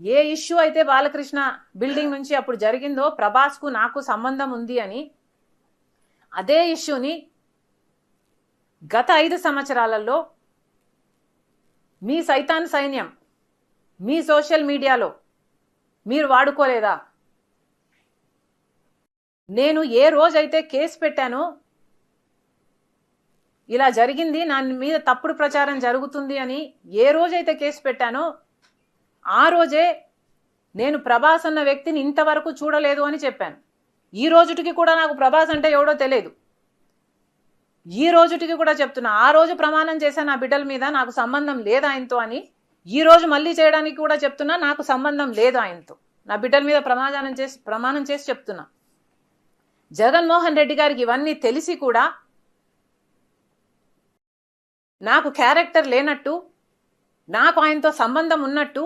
ఏ issue అయితే Balakrishna building నుంచి అప్పుడు జరిగిందో ప్రభాస్కు నాకు సంబంధం ఉంది అని, అదే ఇష్యూని గత 5 సంవత్సరాలలో మీ సైతాన్ సైన్యం మీ సోషల్ మీడియాలో మీరు వాడుకోలేదా? నేను ఏ రోజైతే కేసు పెట్టానో, ఇలా జరిగింది నా మీద తప్పుడు ప్రచారం జరుగుతుంది అని ఏ రోజైతే కేసు పెట్టానో ఆ రోజే నేను ప్రభాస్ అన్న వ్యక్తిని ఇంతవరకు చూడలేదు అని చెప్పాను. ఈ రోజుటికి కూడా నాకు ప్రభాస్ అంటే ఎవడో తెలియదు. ఈ రోజుటికి కూడా చెప్తున్నా, ఆ రోజు ప్రమాణం చేశాను నా బిడ్డల మీద నాకు సంబంధం లేదు ఆయనతో అని. ఈ రోజు మళ్ళీ చేయడానికి కూడా చెప్తున్నా నాకు సంబంధం లేదు ఆయనతో. నా బిడ్డల మీద ప్రమాణం చేసి చెప్తున్నా. జగన్మోహన్ రెడ్డి గారికి ఇవన్నీ తెలిసి కూడా నాకు క్యారెక్టర్ లేనట్టు, నాకు ఆయనతో సంబంధం ఉన్నట్టు